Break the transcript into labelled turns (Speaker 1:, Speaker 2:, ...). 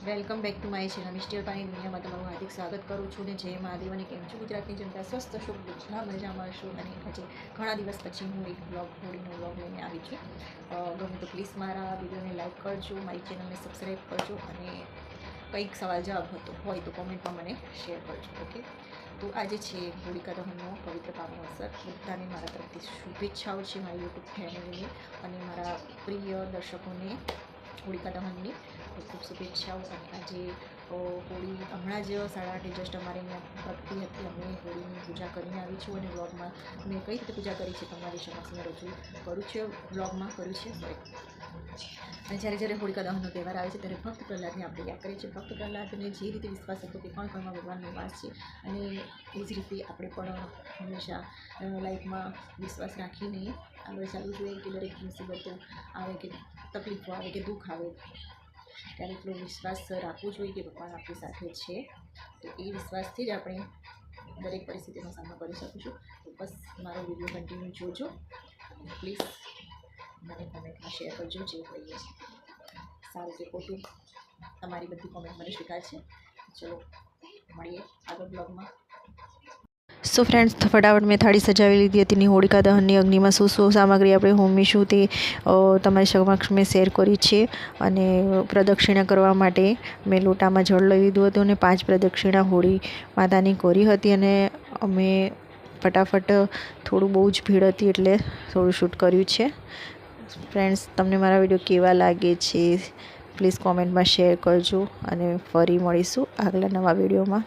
Speaker 1: Welcome back to my channel mister પાણી દુનિયામાં તમારું હાર્દિક સ્વાગત કરું છું. ને જય મહાદેવ અને કેમ છું ગુજરાતની જનતા? સ્વસ્થ શુભ બધા મજામાં છું. અને આજે ઘણા દિવસ પછી હું એક હોળીનો બ્લોગ લઈને આવી છું. ગમે તો પ્લીઝ મારા વિડીયોને લાઈક કરજો, મારી ચેનલને સબસ્ક્રાઈબ કરજો અને કંઈક સવાલ જવાબ હોય તો કોમેન્ટમાં મને શેર કરજો. ઓકે, તો આજે છે હોળિકા દહનનો પવિત્ર પાવન અવસર. બધાને મારા તરફથી શુભેચ્છાઓ છે, મારી યુટ્યુબ ફેમિલીને અને મારા પ્રિય દર્શકોને હોળિકા દહનની ખૂબ શુભેચ્છાઓ. અને આજે હોળી હમણાં જ 8:30 જસ્ટ અમારે અહીંયા પ્રગતિ હતી. અમે હોળીની પૂજા કરીને આવી છું અને વ્લોગમાં મેં કઈ રીતે પૂજા કરી છે તમારી સમક્ષ મેં રજૂ કરું છું, વ્લોગમાં કર્યું છે. અને જ્યારે હોળિકા દહનનો તહેવાર આવે છે ત્યારે ભક્ત પ્રહલાદને આપણે યાદ કરીએ છીએ. ભક્ત પ્રહલાદને જે રીતે વિશ્વાસ હતો કે કણમાં ભગવાનનો વાસ છે, અને એ જ રીતે આપણે પણ હંમેશા લાઈફમાં વિશ્વાસ રાખીને આગળ ચાલવું જોઈએ. કે દરેક મુસીબતો આવે કે તકલીફો આવે કે દુઃખ આવે ત્યારે એટલો વિશ્વાસ રાખવો જોઈએ કે ભગવાન આપણી સાથે છે. તો એ વિશ્વાસથી જ આપણે દરેક પરિસ્થિતિનો સામનો કરી શકીશું. તો બસ મારો વિડીયો કન્ટિન્યુ જોજો. પ્લીઝ મને કોમેન્ટમાં શેર કરજો, જે હોઈએ સારું કે ખોટું તમારી બધી કોમેન્ટ મને સ્વીકાર છે. ચલો મળીએ આગળ બ્લોગમાં. સો ફ્રેન્ડ્સ, ફટાફટ મેં થાળી સજાવી લીધી હતી. ની હોળિકા દહનની અગ્નિમાં શું સામગ્રી આપણે હોમીશું તે તમારી સમક્ષ મેં શેર કરી છે. અને પ્રદક્ષિણા કરવા માટે મેં લોટામાં જળ લઈ લીધું હતું અને 5 પ્રદક્ષિણા હોળી માતાની કરી હતી. અને અમે ફટાફટ થોડું બહુ જ ભીડ હતી એટલે થોડું શૂટ કર્યું છે. ફ્રેન્ડ્સ, તમને મારા વિડીયો કેવા લાગે છે પ્લીઝ કોમેન્ટમાં શેર કરજો. અને ફરી મળીશું આગલા નવા વિડીયોમાં.